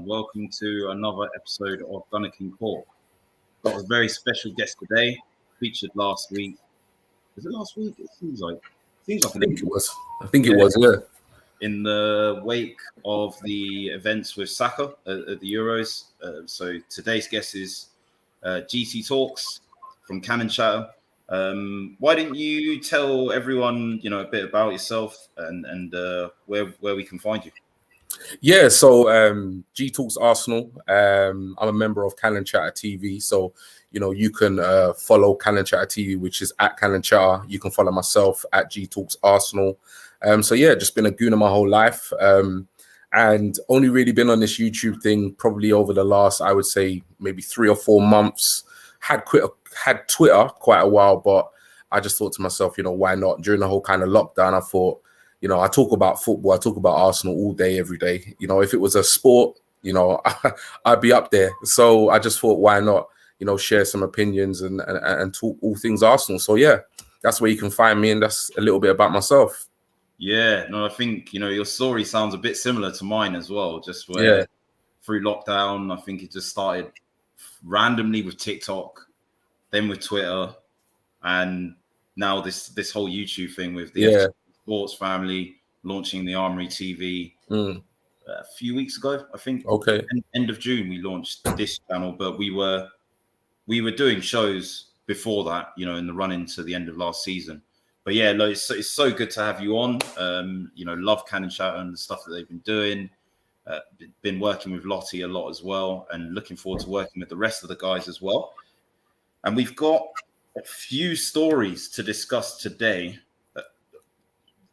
everyone. Welcome to another episode of GunnerKing's. Got a very special guest today, featured last week. Was it last week? It seems like I think it was. Yeah. In the wake of the events with Saka at the Euros. So today's guest is GT Talks from Cannon Chatter. Why didn't you tell everyone, a bit about yourself and where we can find you? Yeah, so GTalksArsenal. I'm a member of Cannon Chatter TV, so you can follow Cannon Chatter TV, which is at Cannon Chatter. You can follow myself at GTalksArsenal. So yeah, just been a gooner my whole life, and only really been on this YouTube thing probably over the last, I would say, maybe 3 or 4 months. Had Twitter quite a while, but I just thought to myself, why not? During the whole kind of lockdown, I thought, I talk about football, I talk about Arsenal all day, every day. If it was a sport, I'd be up there. So I just thought, why not, share some opinions and talk all things Arsenal. So yeah, that's where you can find me, and that's a little bit about myself. Yeah, no, I think, your story sounds a bit similar to mine as well. Just where through lockdown, I think it just started randomly with TikTok, then with Twitter, and now this whole YouTube thing with the sports family launching the Armoury TV a few weeks ago, I think. Okay. End of June we launched this channel, but we were doing shows before that, in the run into the end of last season. But yeah, it's so good to have you on. Love Cannon Chatter and the stuff that they've been doing. Been working with Lottie a lot as well, and looking forward to working with the rest of the guys as well. And we've got a few stories to discuss today.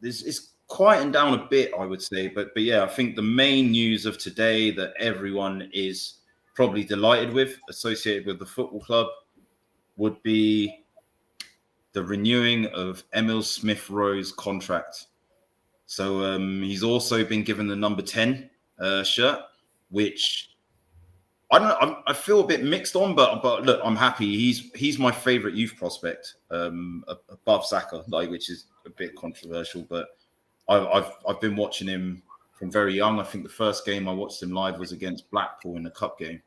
It's quieting down a bit, I would say, but yeah, I think the main news of today that everyone is probably delighted with, associated with the football club, would be the renewing of Emil Smith-Rowe's contract. So he's also been given the number 10 shirt, which I feel a bit mixed on, but look, I'm happy. He's my favorite youth prospect, above Saka, which is a bit controversial, but I've been watching him from very young. I think the first game I watched him live was against Blackpool in a cup game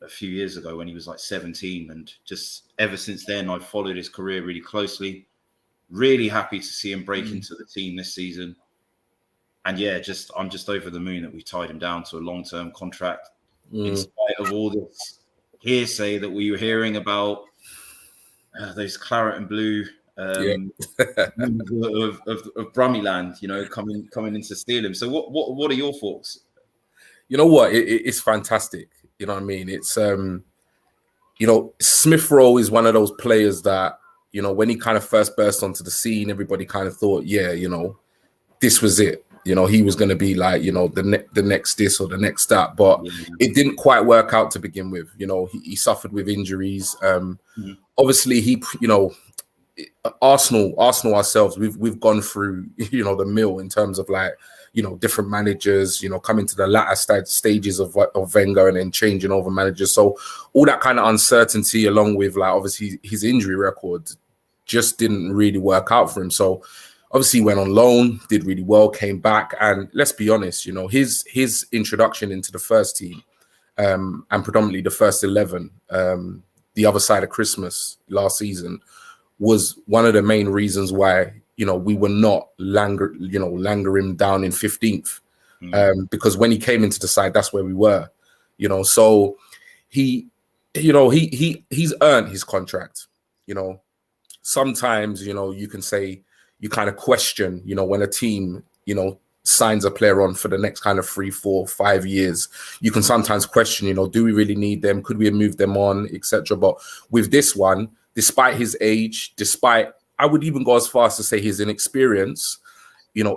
a few years ago when he was 17, and just ever since then I've followed his career really closely. Really happy to see him break into the team this season, and yeah, I'm just over the moon that we tied him down to a long-term contract in spite of all this hearsay that we were hearing about those claret and blue of Brummyland, coming in to steal him. So what are your thoughts? You know what? It's fantastic. You know what I mean? It's Smith Rowe is one of those players that, when he kind of first burst onto the scene, everybody kind of thought, this was it. He was going to be like, the next this or the next that, but it didn't quite work out to begin with. He suffered with injuries. Obviously, Arsenal ourselves, we've gone through, the mill in terms of different managers, coming to the latter stages of Wenger and then changing over managers. So all that kind of uncertainty, along with obviously his injury record, just didn't really work out for him. So obviously he went on loan, did really well, came back, and let's be honest, his introduction into the first team, and predominantly the first 11, the other side of Christmas last season, was one of the main reasons why we were not langering down in 15th, because when he came into the side, that's where we were, So he's earned his contract. Sometimes you can say you kind of question, when a team signs a player on for the next kind of 3, 4, 5 years, you can sometimes question, do we really need them? Could we have moved them on, etc. But with this one, despite his age, I would even go as far as to say his inexperience,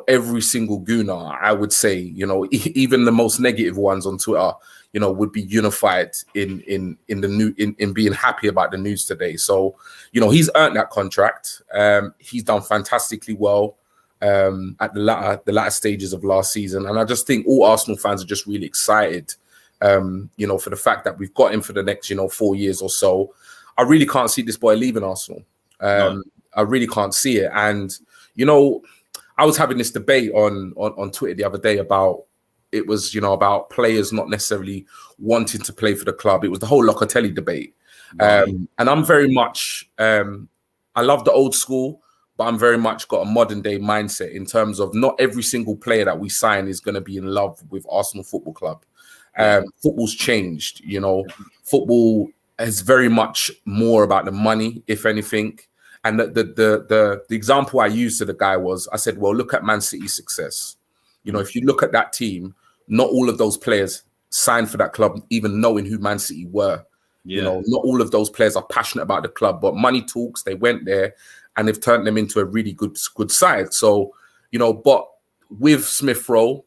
every single gooner, I would say, even the most negative ones on Twitter, would be unified in being happy about the news today. So, he's earned that contract. He's done fantastically well at the latter stages of last season. And I just think all Arsenal fans are just really excited, for the fact that we've got him for the next, 4 years or so. I really can't see this boy leaving Arsenal. No. I really can't see it. And, I was having this debate on Twitter the other day about, it was, you know, about players not necessarily wanting to play for the club. It was the whole Locatelli debate. Right. And I'm very much, I love the old school, but I'm very much got a modern day mindset in terms of not every single player that we sign is going to be in love with Arsenal Football Club. Football's changed, you know, football is very much more about the money, if anything. And the example I used to the guy was, I said, well, look at Man City's success. You know, if you look at that team, not all of those players signed for that club, even knowing who Man City were. You know, not all of those players are passionate about the club, but money talks. They went there and they've turned them into a really good side. So, you know, but with Smith Rowe,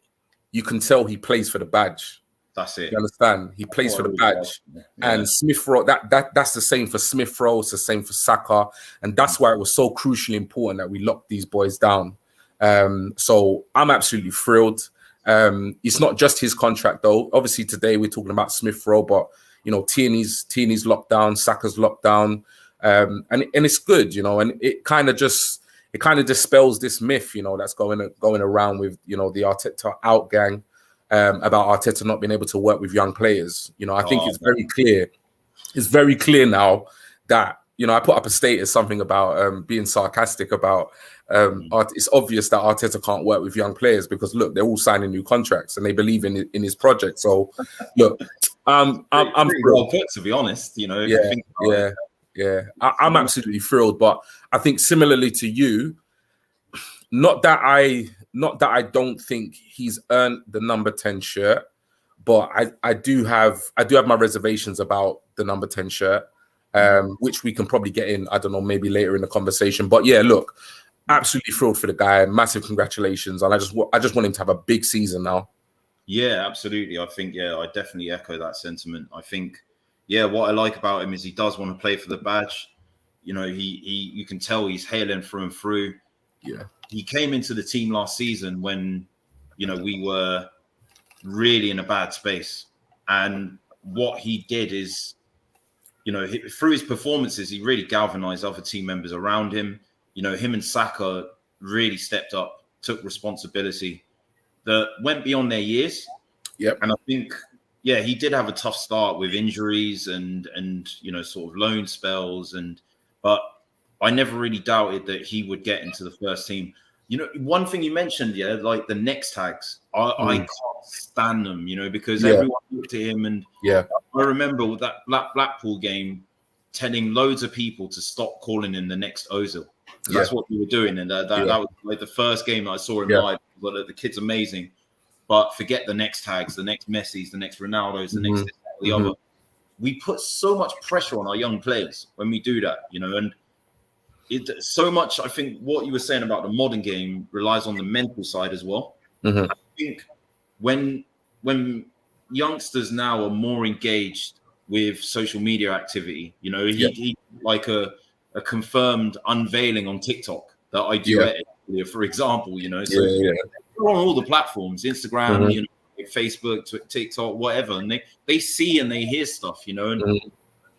you can tell he plays for the badge. That's it. You understand? He plays for the badge. And Smith Rowe, that's the same for Smith Rowe. It's the same for Saka. And that's why it was so crucially important that we locked these boys down. So I'm absolutely thrilled. It's not just his contract, though. Obviously, today we're talking about Smith Rowe, but, you know, Tierney's locked down, Saka's locked down. And it's good, you know, and it kind of dispels this myth, you know, that's going around with, you know, the Arteta out gang. About Arteta not being able to work with young players. You know, I think it's very clear. It's very clear now that, you know, I put up a status, something about being sarcastic about it's obvious that Arteta can't work with young players because, look, they're all signing new contracts and they believe in his project. So, look, I'm pretty well put, to be honest. You know, I'm absolutely thrilled. But I think similarly to you, not that I don't think he's earned the number 10 shirt, but I do have my reservations about the number 10 shirt, which we can probably get in, I don't know, maybe later in the conversation. But yeah, look, absolutely thrilled for the guy. Massive congratulations. And I just want him to have a big season now. Yeah, absolutely. I think, I definitely echo that sentiment. I think, what I like about him is he does want to play for the badge. You know, you can tell he's hailing through and through. Yeah. He came into the team last season when, you know, we were really in a bad space. And what he did is, you know, through his performances, he really galvanized other team members around him. You know, him and Saka really stepped up, took responsibility that went beyond their years. Yep. And I think, he did have a tough start with injuries and you know, sort of loan spells. But I never really doubted that he would get into the first team. You know, one thing you mentioned, like the next tags, I can't stand them, you know, because everyone looked at him and I remember with that Blackpool game telling loads of people to stop calling him the next Ozil. That's what we were doing. And that was like the first game I saw him live. But the kid's amazing. But forget the next tags, the next Messis, the next Ronaldos, the next the other. We put so much pressure on our young players when we do that, you know, and so much, I think what you were saying about the modern game relies on the mental side as well. I think when youngsters now are more engaged with social media activity, you know, he like a confirmed unveiling on TikTok that I do, for example, you know, so they're on all the platforms, Instagram, you know, Facebook, TikTok, whatever, and they see and they hear stuff, you know, and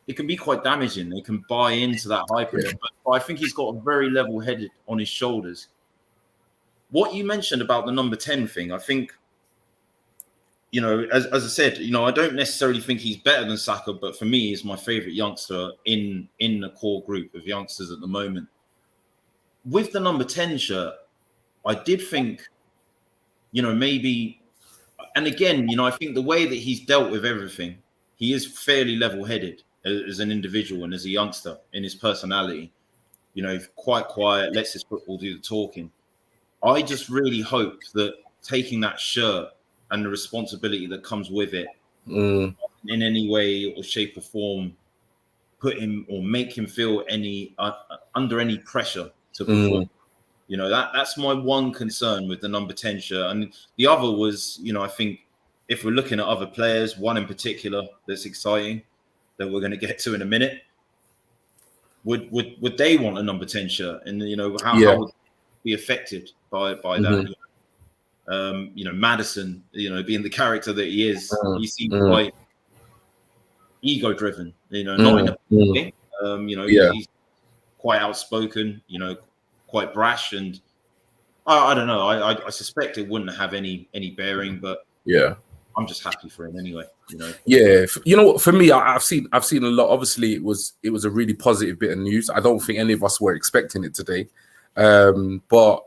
it can be quite damaging. They can buy into that hype. But I think he's got a very level-headed on his shoulders. What you mentioned about the number 10 thing, I think, you know, as I said, you know, I don't necessarily think he's better than Saka, but for me, he's my favorite youngster in the core group of youngsters at the moment. With the number 10 shirt, I did think, you know, maybe, and again, you know, I think the way that he's dealt with everything, he is fairly level-headed as an individual and as a youngster in his personality, you know, quite quiet, lets his football do the talking. I just really hope that taking that shirt and the responsibility that comes with it in any way or shape or form, put him or make him feel any under any pressure to perform. You know, that's my one concern with the number 10 shirt. And the other was, you know, I think if we're looking at other players, one in particular that's exciting, that we're going to get to in a minute, would they want a number 10 shirt? And, you know, how would they be affected by that? You know, Maddison, you know, being the character that he is, he seems quite ego-driven, you know, not in a way. You know, he's quite outspoken, you know, quite brash. And I don't know, I suspect it wouldn't have any bearing, but Yeah. I'm just happy for him anyway, you know. Yeah, you know, for me, I've seen a lot. Obviously, it was a really positive bit of news. I don't think any of us were expecting it today, but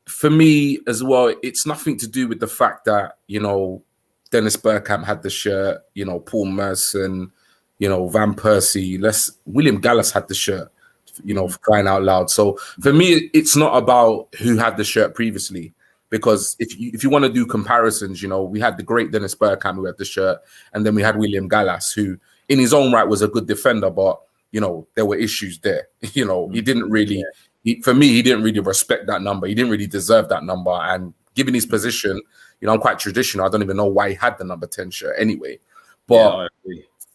for me as well, it's nothing to do with the fact that, you know, Dennis Bergkamp had the shirt, you know, Paul Merson, you know, Van Persie, William Gallas had the shirt, you know, for crying out loud. So for me, it's not about who had the shirt previously, because if you want to do comparisons, you know, we had the great Dennis Bergkamp who had the shirt, and then we had William Gallas, who in his own right was a good defender, but, you know, there were issues there. You know, he didn't really, for me, he didn't really respect that number. He didn't really deserve that number. And given his position, you know, I'm quite traditional. I don't even know why he had the number 10 shirt anyway. But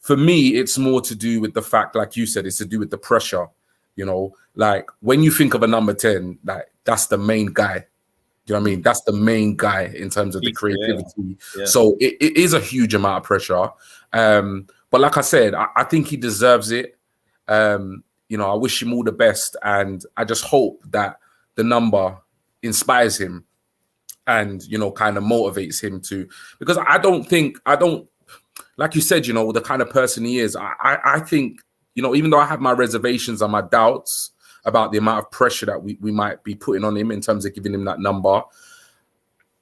for me, it's more to do with the fact, like you said, it's to do with the pressure. You know, like when you think of a number 10, like that's the main guy. You know what I mean? That's the main guy in terms of the creativity. Yeah. So it is a huge amount of pressure. But like I said, I think he deserves it. You know, I wish him all the best. And I just hope that the number inspires him and, you know, kind of motivates him to, because I don't, like you said, you know, the kind of person he is, I think, you know, even though I have my reservations and my doubts about the amount of pressure that we might be putting on him in terms of giving him that number,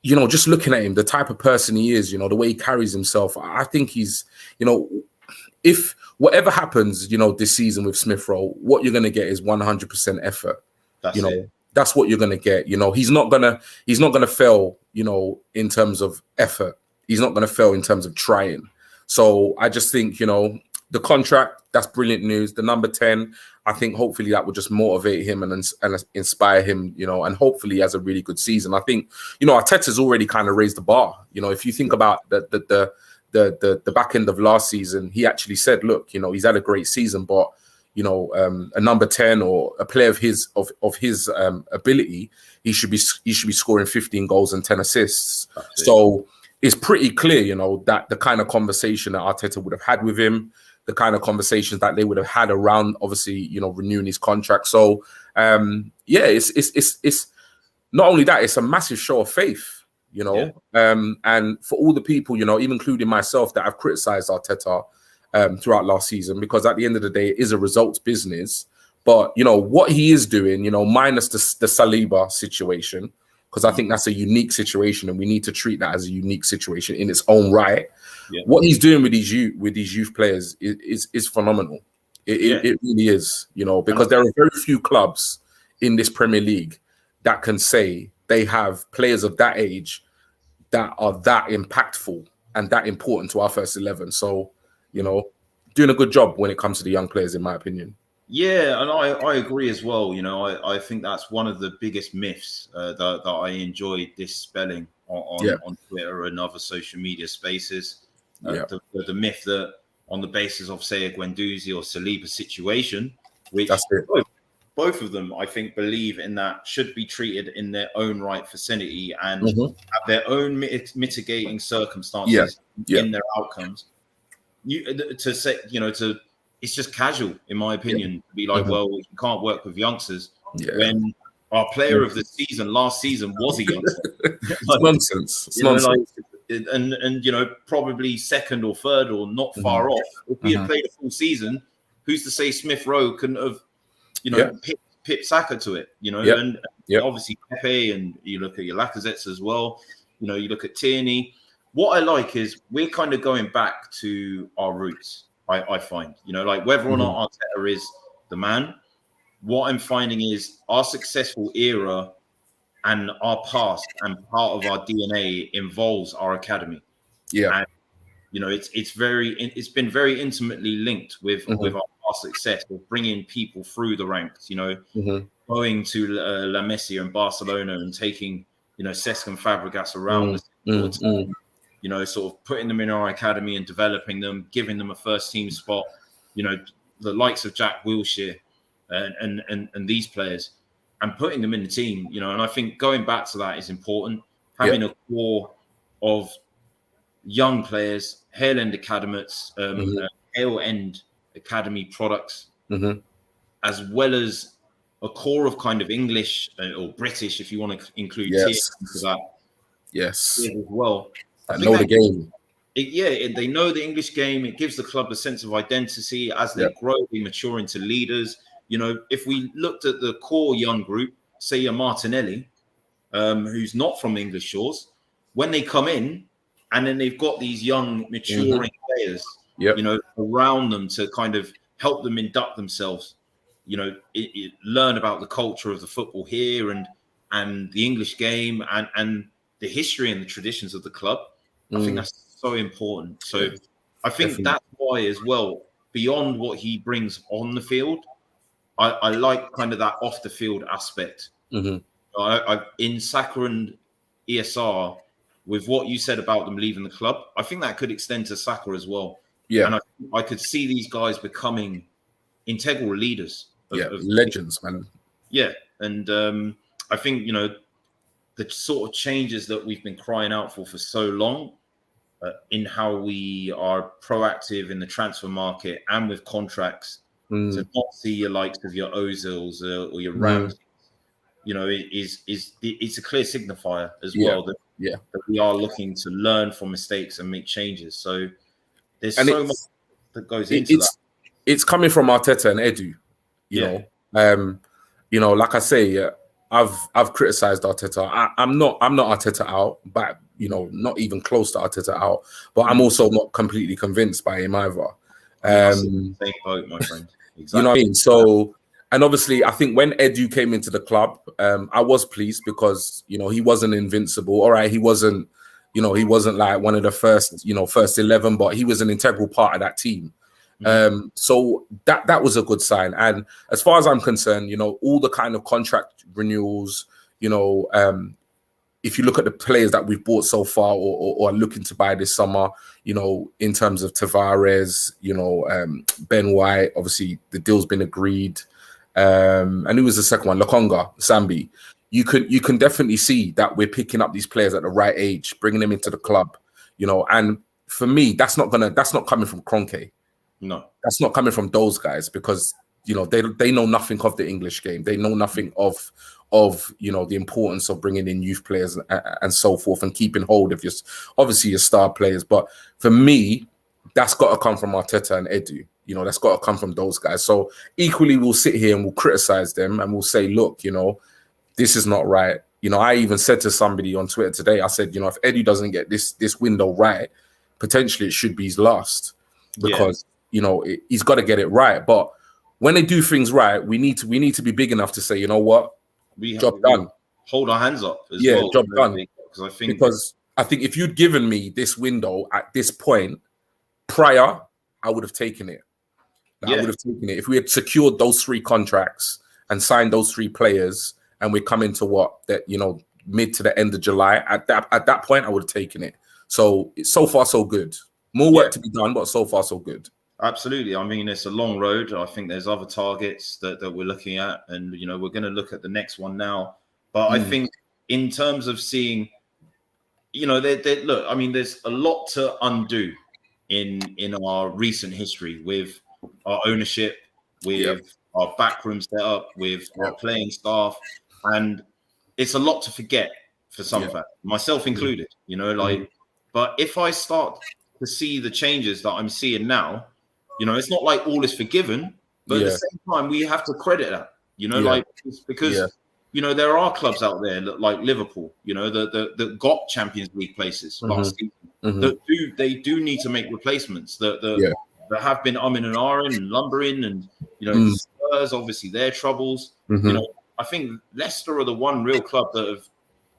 you know, just looking at him, the type of person he is, you know, the way he carries himself, I think he's, you know, if whatever happens, you know, this season with Smith Rowe, what you're going to get is 100% effort. That's what you're going to get. You know, he's not going to fail, you know, in terms of effort. He's not going to fail in terms of trying. So I just think, you know, the contract, that's brilliant news. The number 10, I think hopefully that will just motivate him and inspire him, you know, and hopefully he has a really good season. I think, you know, Arteta's already kind of raised the bar. You know, if you think about the back end of last season, he actually said, look, you know, he's had a great season, but, you know, a number 10 or a player of his ability, he should be scoring 15 goals and 10 assists. So it's pretty clear, you know, that the kind of conversation that Arteta would have had with him, the kind of conversations that they would have had around, obviously, you know, renewing his contract. So, yeah, it's not only that, it's a massive show of faith, you know. And for all the people, you know, even including myself, that have criticised Arteta throughout last season, because at the end of the day, it is a results business. But, you know, what he is doing, you know, minus the Saliba situation, because I think that's a unique situation and we need to treat that as a unique situation in its own right. What he's doing with these youth players is phenomenal. It really is, you know, because there are very few clubs in this Premier League that can say they have players of that age that are that impactful and that important to our first 11. So, you know, doing a good job when it comes to the young players, in my opinion. Yeah, and I agree as well. You know, I think that's one of the biggest myths that I enjoyed dispelling on Twitter and other social media spaces. The myth that on the basis of, say, a Guendouzi or Saliba situation, which both of them, I think, believe in that should be treated in their own right vicinity and have their own mitigating circumstances in their outcomes. It's just casual, in my opinion, to be like, well, you can't work with youngsters when our player of the season last season was a youngster. It's nonsense. It's nonsense. And you know, probably second or third or not far off. If he had played a full season, who's to say Smith Rowe couldn't have, you know, pipped Saka to it, you know? And obviously Pepe, and you look at your Lacazettes as well. You know, you look at Tierney. What I like is we're kind of going back to our roots. I find, you know, like whether or not Arteta is the man, what I'm finding is our successful era and our past and part of our DNA involves our academy. And, you know, it's been very intimately linked with our past success of bringing people through the ranks, you know, going to La Masia and Barcelona and taking, you know, Cesc and Fabregas around the you know, sort of putting them in our academy and developing them, giving them a first team spot, you know, the likes of Jack Wilshere and these players, and putting them in the team, you know. And I think going back to that is important. Having a core of young players, tail end academies, tail end academy products, as well as a core of kind of English or British, if you want to include tiers into that, as well. I know the game. They know the English game. It gives the club a sense of identity as they grow, they mature into leaders. You know, if we looked at the core young group, say a Martinelli, who's not from the English shores, when they come in, and then they've got these young, maturing players, you know, around them to kind of help them induct themselves, you know, learn about the culture of the football here and the English game and the history and the traditions of the club. I think that's so important. So I think that's why as well, beyond what he brings on the field, I like kind of that off the field aspect. In Saka and ESR, with what you said about them leaving the club, I think that could extend to Saka as well. And I could see these guys becoming integral leaders. Of Legends, man. Yeah. And I think, you know, the sort of changes that we've been crying out for so long in how we are proactive in the transfer market and with contracts to not see your likes of your Ozils or your Rams, you know, it's a clear signifier as well that we are looking to learn from mistakes and make changes. So there's so much that goes into that. It's coming from Arteta and Edu, you know, like I say, I've criticized Arteta. I'm not Arteta out, but you know, not even close to Arteta out. But I'm also not completely convinced by him either. Same boat, my friend. Exactly. You know what I mean? So, and obviously, I think when Edu came into the club, I was pleased because you know he wasn't invincible. All right, he wasn't like one of the first 11, but he was an integral part of that team. So that was a good sign. And as far as I'm concerned, you know, all the kind of contract renewals, you know, if you look at the players that we've bought so far or are looking to buy this summer, you know, in terms of Tavares, you know, Ben White, obviously the deal's been agreed. And who was the second one? Lokonga, Sambi. You can definitely see that we're picking up these players at the right age, bringing them into the club, you know. And for me, that's not coming from Kroenke. No, that's not coming from those guys because you know they know nothing of the English game. They know nothing of you know the importance of bringing in youth players and so forth and keeping hold of your star players. But for me, that's got to come from Arteta and Edu. You know, that's got to come from those guys. So equally, we'll sit here and we'll criticize them and we'll say, look, you know, this is not right. You know, I even said to somebody on Twitter today, I said, you know, if Edu doesn't get this window right, potentially it should be his last because. You know, he's got to get it right. But when they do things right, we need to be big enough to say, you know what, job done. Hold our hands up as well. Job done. Because I think if you'd given me this window at this point prior, I would have taken it. I would have taken it if we had secured those 3 contracts and signed those 3 players, and we're coming to mid to the end of July. At that point, I would have taken it. So far so good. More work to be done, but so far so good. Absolutely. I mean, it's a long road. I think there's other targets that we're looking at, and you know, we're going to look at the next one now. But I think in terms of seeing, you know, look, I mean, there's a lot to undo in our recent history with our ownership, with our backroom setup, with our playing staff, and it's a lot to forget for some fans, myself included. You know, like, but if I start to see the changes that I'm seeing now. You know, it's not like all is forgiven, but at the same time, we have to credit that, you know, like because, you know, there are clubs out there like Liverpool, you know, that got Champions League places last season that do need to make replacements that have been umming and ahhing and lumbering and, you know, Spurs, obviously their troubles. You know, I think Leicester are the one real club that have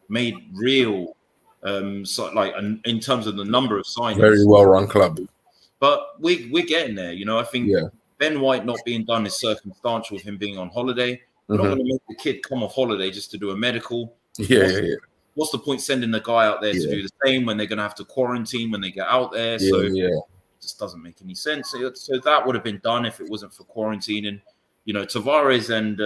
made real, in terms of the number of signings. Very well run club. But we're getting there, you know. I think Ben White not being done is circumstantial with him being on holiday. We're not going to make the kid come off holiday just to do a medical. What's the point sending the guy out there to do the same when they're going to have to quarantine when they get out there? It just doesn't make any sense. So that would have been done if it wasn't for quarantining. You know, Tavares and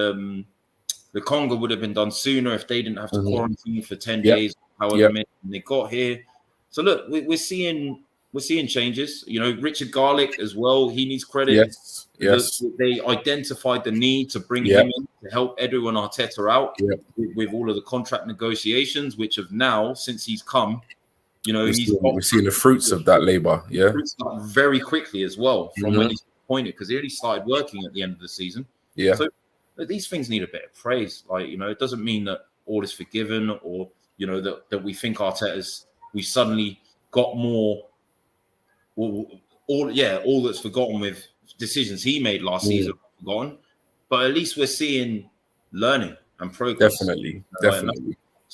the Congo would have been done sooner if they didn't have to quarantine for 10 days, however many they got here. So look, we're seeing changes. You know, Richard Garlick as well. He needs credit. Yes. They identified the need to bring him in to help Edu and Arteta out with all of the contract negotiations, which have now, since he's come, You know, we're seeing the fruits of that labor. Yeah, very quickly as well from when he's appointed, because he already started working at the end of the season. Yeah. So these things need a bit of praise. Like, you know, it doesn't mean that all is forgiven, or, you know, that we think we suddenly got more. All that's forgotten with decisions he made last season, forgotten. But at least we're seeing learning and progress. Definitely. That's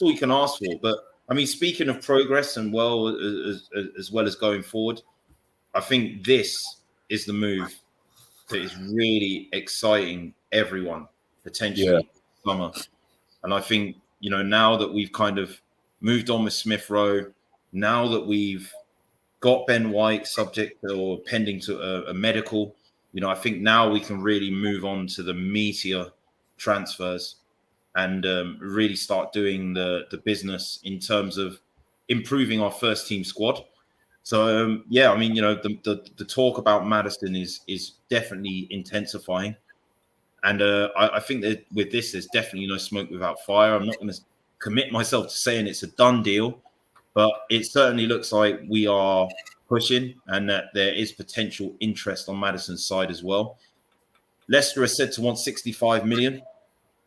all you can ask for. But I mean, speaking of progress and as well as going forward, I think this is the move that is really exciting everyone potentially summer. And I think, you know, now that we've kind of moved on with Smith Rowe, now that we've got Ben White subject or pending to a medical, you know, I think now we can really move on to the meteor transfers and really start doing the business in terms of improving our first team squad. So I mean, you know, the talk about Maddison is definitely intensifying, and I think that with this, there's definitely no smoke without fire. I'm not going to commit myself to saying it's a done deal, but it certainly looks like we are pushing, and that there is potential interest on Maddison's side as well. Leicester is said to want 65 million,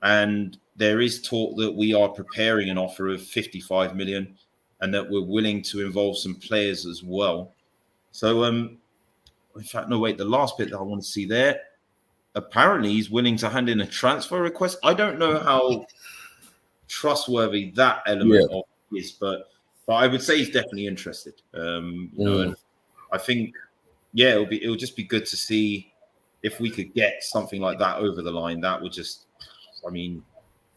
and there is talk that we are preparing an offer of 55 million, and that we're willing to involve some players as well. So, in fact, no, wait, the last bit that I want to see there, apparently he's willing to hand in a transfer request. I don't know how trustworthy that element of it is, but I would say he's definitely interested. You know, and I think, it'll just be good to see if we could get something like that over the line. That would just, I mean,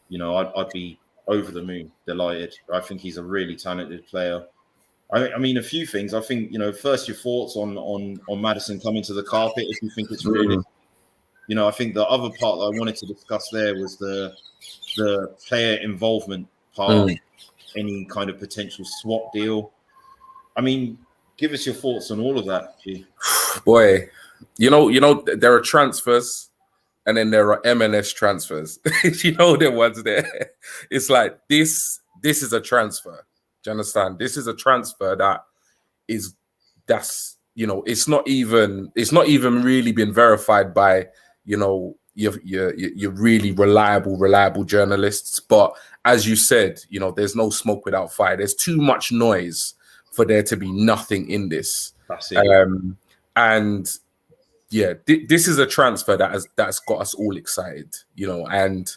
you know, I'd be over the moon, delighted. I think he's a really talented player. I mean, a few things. I think, you know, first, your thoughts on Maddison coming to the carpet, if you think it's realistic. You know, I think the other part that I wanted to discuss there was the player involvement part, any kind of potential swap deal. I mean, give us your thoughts on all of that, G. Boy, you know, there are transfers, and then there are M&S transfers. You know, the ones there. It's like this is a transfer. Do you understand? This is a transfer that's you know, it's not even really been verified by, you know, your really reliable journalists. But as you said, you know, there's no smoke without fire. There's too much noise for there to be nothing in this. That's it. And yeah, this is a transfer that's got us all excited, you know, and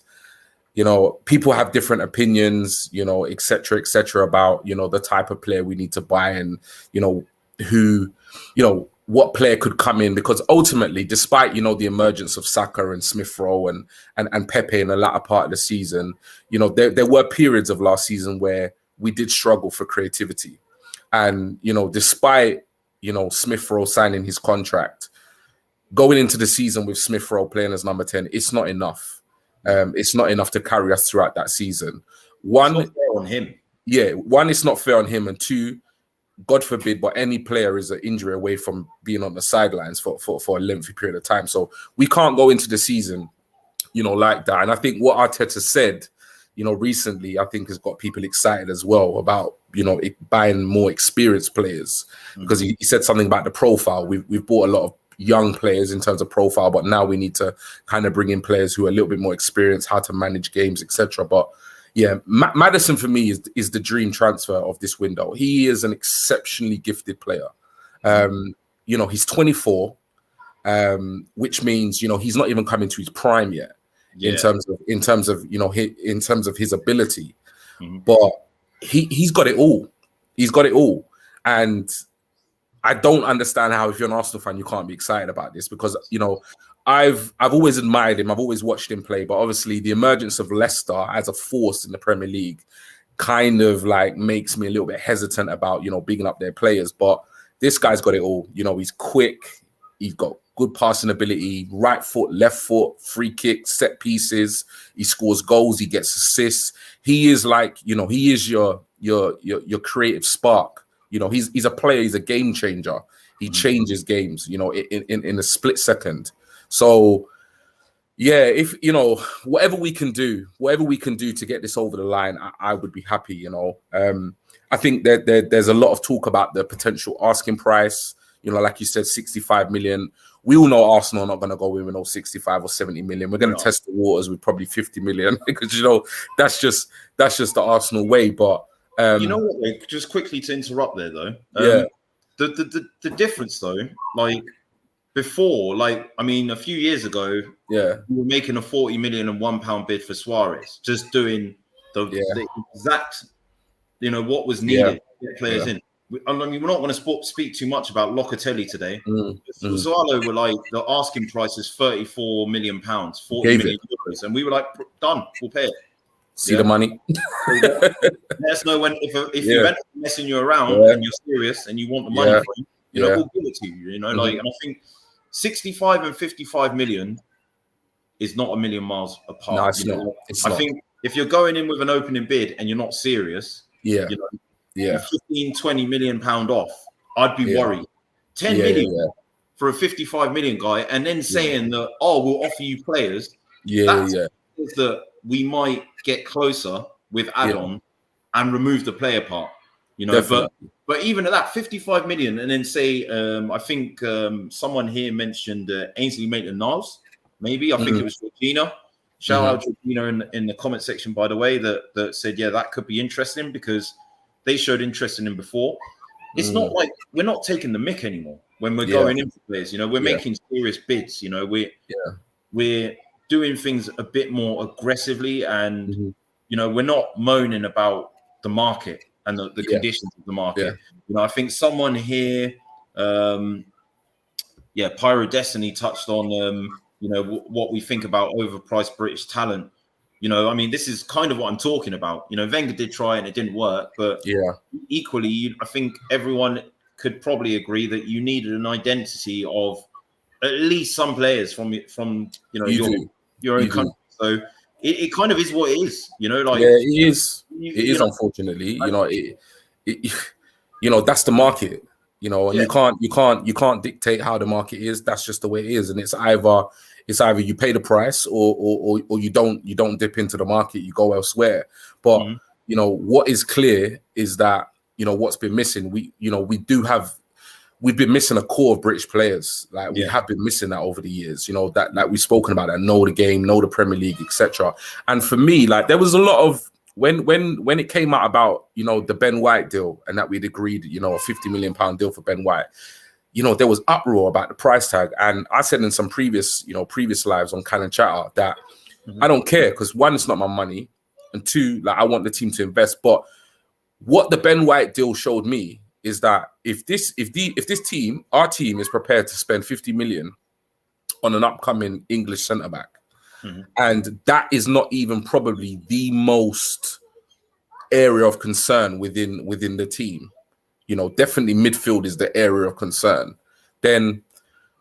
you know, people have different opinions, you know, et cetera, about, you know, the type of player we need to buy, and you know, who, you know, what player could come in, because ultimately, despite, you know, the emergence of Saka and Smith Rowe and Pepe in the latter part of the season, you know, there were periods of last season where we did struggle for creativity, and you know, despite, you know, Smith Rowe signing his contract, going into the season with Smith Rowe playing as number 10, it's not enough. It's not enough to carry us throughout that season. One, it's not fair on him. Yeah, one, it's not fair on him, and two, God forbid, but any player is an injury away from being on the sidelines for a lengthy period of time. So we can't go into the season, you know, like that. And I think what Arteta said, you know, recently, I think has got people excited as well about, you know, buying more experienced players, because he said something about the profile. We've bought a lot of young players in terms of profile, but now we need to kind of bring in players who are a little bit more experienced, how to manage games, etc. But yeah, Maddison for me is the dream transfer of this window. He is an exceptionally gifted player. You know, he's 24, which means, you know, he's not even coming to his prime yet in terms of you know, in terms of his ability. But he's got it all. He's got it all, and I don't understand how, if you're an Arsenal fan, you can't be excited about this, because, you know, I've always admired him. I've always watched him play, but obviously the emergence of Leicester as a force in the Premier League kind of like makes me a little bit hesitant about, you know, bigging up their players. But this guy's got it all. You know, he's quick. He's got good passing ability, right foot, left foot, free kicks, set pieces. He scores goals. He gets assists. He is like, you know, he is your creative spark. You know, he's a player. He's a game changer. He changes games, you know, in a split second. So, Yeah, if whatever we can do to get this over the line, I would be happy. I think that there's a lot of talk about the potential asking price. Like you said, 65 million. We all know Arsenal are not going to go in with no 65 or 70 million. We're going to test the waters with probably 50 million because that's just the Arsenal way. But you know what? Like, just quickly to interrupt there, though. Yeah. The difference, though, like. Before, a few years ago, we were making a 40 million and £1 bid for Suarez, just doing the exact, what was needed to get players in. I mean, we're not going to speak too much about Locatelli today. Suarez were like, the asking price is £34 million, 40 million euros, and we were like, done, we'll pay it. See the money. Let us know if you're messing you around and you're serious and you want the money from you, we'll give it to you. And I think 65 and 55 million is not a million miles apart. No, it's not. I think if you're going in with an opening bid and you're not serious, 15, 20 million pound off, I'd be worried. 10 million for a 55 million guy, and then saying that, we'll offer you players. That we might get closer with add-on and remove the player part. But even at that 55 million, and then say, I think someone here mentioned Ainsley Maitland-Niles, maybe. I think it was Georgina. Shout out Georgina in the comment section, by the way, that said, that could be interesting because they showed interest in him before. It's not like we're not taking the mick anymore when we're going in for players. We're making serious bids. We're doing things a bit more aggressively, and we're not moaning about the market and the conditions of the market. I think someone here, Pyro Destiny touched on, what we think about overpriced British talent. I mean, this is kind of what I'm talking about. Wenger did try and it didn't work, but equally, I think everyone could probably agree that you needed an identity of at least some players from your own country. So it kind of is what it is, it is. It is, unfortunately, that's the market, and you can't dictate how the market is. That's just the way it is, and it's either you pay the price or you don't dip into the market, you go elsewhere. But what is clear is that what's been missing. We've been missing a core of British players. Like we have been missing that over the years. That like we've spoken about that, know the game, know the Premier League, etc. And for me, like there was a lot of when it came out about the Ben White deal and that we'd agreed a £50 million deal for Ben White. There was uproar about the price tag, and I said in some previous lives on Cannon Chatter that I don't care because one, it's not my money, and two, like I want the team to invest. But what the Ben White deal showed me is that if this team, our team, is prepared to spend 50 million on an upcoming English centre back, and that is not even probably the most area of concern within the team. Definitely midfield is the area of concern. Then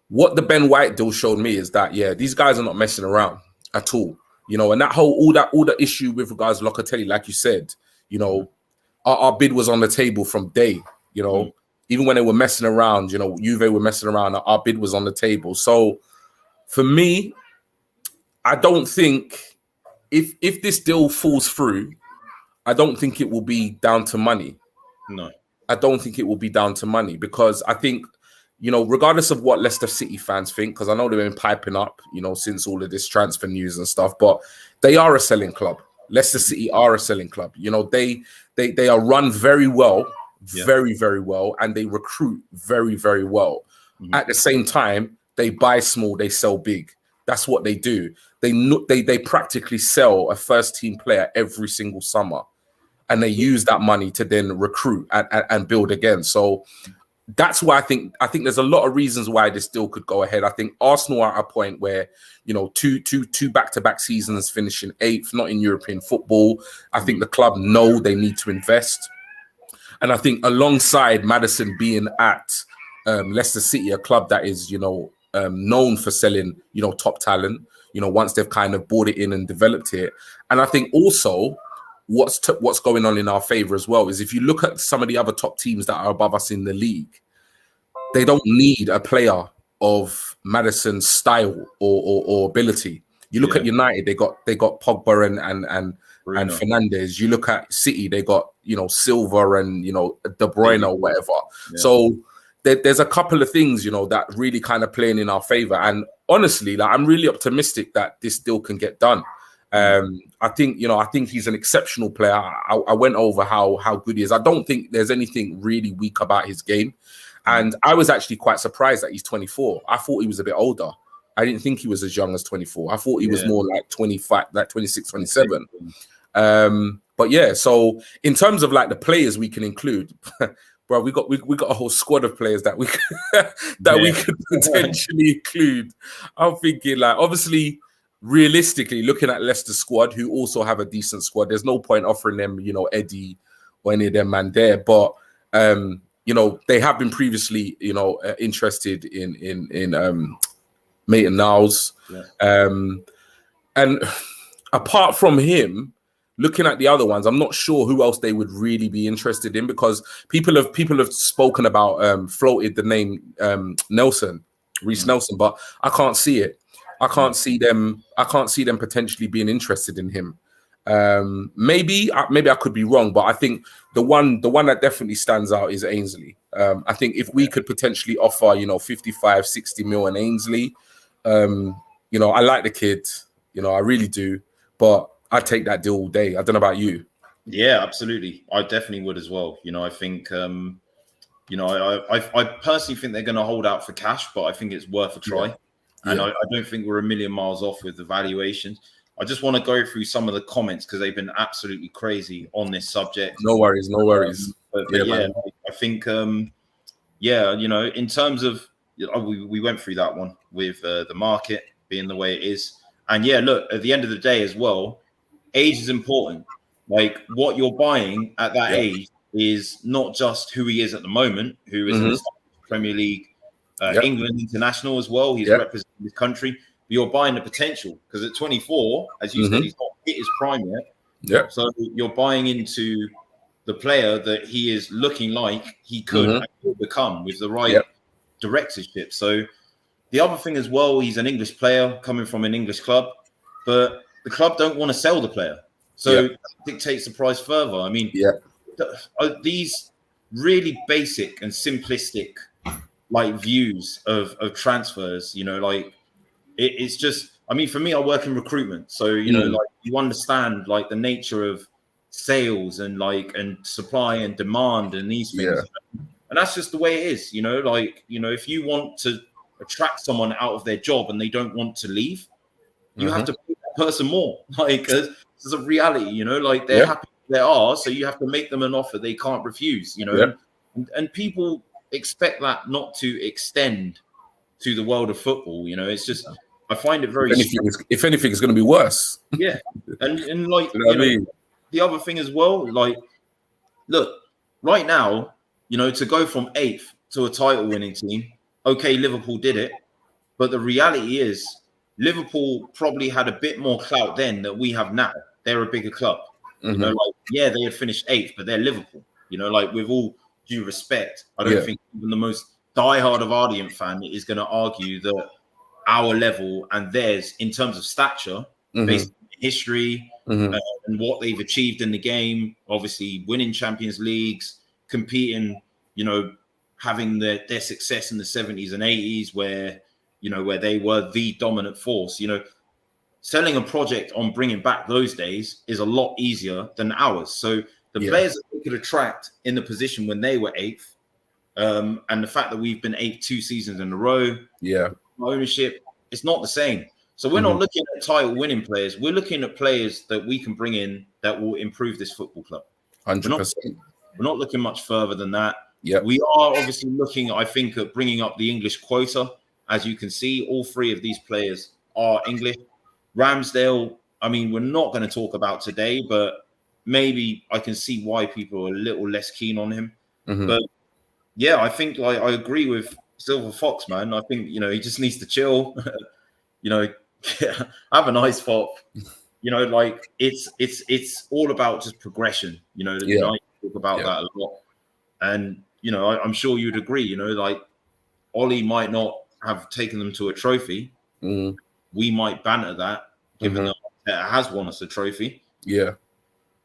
what the Ben White deal showed me is that these guys are not messing around at all. And that all the issue with regards to Locatelli, like you said, our bid was on the table from day. Even when they were messing around, Juve were messing around, our bid was on the table. So for me, I don't think if this deal falls through, I don't think it will be down to money. No. I don't think it will be down to money because I think, regardless of what Leicester City fans think, because I know they've been piping up, since all of this transfer news and stuff, but they are a selling club. Leicester City are a selling club. They are run very well, very, very well, and they recruit very, very well. At the same time, they buy small, they sell big. That's what they do. They practically sell a first team player every single summer, and they use that money to then recruit and build again. So that's why I think there's a lot of reasons why this deal could go ahead. I think Arsenal are at a point where, two back-to-back seasons finishing 8th, not in European football. I think the club know they need to invest. And I think alongside Maddison being at Leicester City, a club that is, known for selling, top talent, once they've kind of bought it in and developed it. And I think also what's going on in our favor as well is if you look at some of the other top teams that are above us in the league, they don't need a player of Maddison's style or ability. You look at United, they got Pogba and Fernandes. You look at City, they got, Silva and, De Bruyne or whatever. Yeah. So there's a couple of things, that really kind of playing in our favor. And honestly, like, I'm really optimistic that this deal can get done. I think he's an exceptional player. I went over how good he is. I don't think there's anything really weak about his game. And I was actually quite surprised that he's 24. I thought he was a bit older. I didn't think he was as young as 24. I thought he was more like 25, like 26, 27. But yeah, so in terms of like the players we can include, bro, we got a whole squad of players that we we could potentially include. I'm thinking, like, obviously, realistically, looking at Leicester's squad, who also have a decent squad, there's no point offering them, Eddie or any of them man there. But they have been previously, interested in Maitland-Niles. And apart from him, looking at the other ones, I'm not sure who else they would really be interested in, because people have spoken about, floated the name Reece Nelson, but I can't see it. I can't see them potentially being interested in him. Maybe I could be wrong, but I think the one that definitely stands out is Ainsley. I think if we could potentially offer, 55, 60 mil on Ainsley, I like the kid, I really do, but I'd take that deal all day. I don't know about you. Yeah, absolutely. I definitely would as well. I think, I personally think they're going to hold out for cash, but I think it's worth a try. And I don't think we're a million miles off with the valuations. I just want to go through some of the comments because they've been absolutely crazy on this subject. No worries. But I think, in terms of, we went through that one with the market being the way it is. And look, at the end of the day as well, age is important. Like, what you're buying at that age is not just who he is at the moment, who is in the Premier League, England international as well. He's representing his country. But you're buying the potential, because at 24, as you said, he's not hit his prime yet. Yeah. So you're buying into the player that he is looking like he could and will become with the right directorship. So the other thing as well, he's an English player coming from an English club, but the club don't want to sell the player. So that dictates the price further. I mean, these really basic and simplistic like views of transfers, it's just, I mean, for me, I work in recruitment. So, like, you understand like the nature of sales and supply and demand and these things. And that's just the way it is, if you want to attract someone out of their job and they don't want to leave, you have to pay that person more. Like, it's a reality, they're happy they are, so you have to make them an offer they can't refuse, and people expect that not to extend to the world of football. It's just, I find it very if anything it's going to be worse. And like, the other thing as well, like, look, right now, to go from 8th to a title winning team, okay, Liverpool did it, but the reality is Liverpool probably had a bit more clout then than we have now. They're a bigger club. They had finished 8th, but they're Liverpool. With all due respect, I don't think even the most diehard of Ardent fan is going to argue that our level and theirs, in terms of stature, based on history and what they've achieved in the game, obviously winning Champions Leagues, competing, having their success in the 70s and 80s, where they were the dominant force. Selling a project on bringing back those days is a lot easier than ours. So the players that we could attract in the position when they were 8th, and the fact that we've been 8th 2 seasons in a row, ownership, it's not the same. So we're not looking at title winning players. We're looking at players that we can bring in that will improve this football club. 100%. We're not looking much further than that. We are obviously looking, I think, at bringing up the English quota. As you can see, all 3 of these players are English. Ramsdale, I mean, we're not going to talk about today, but maybe I can see why people are a little less keen on him. But I think I agree with Silver Fox, man. I think, he just needs to chill, have a nice pop. It's all about just progression. I talk about that a lot. And, I'm sure you'd agree, Ollie might not have taken them to a trophy. We might banter that, given that Arteta has won us a trophy. Yeah.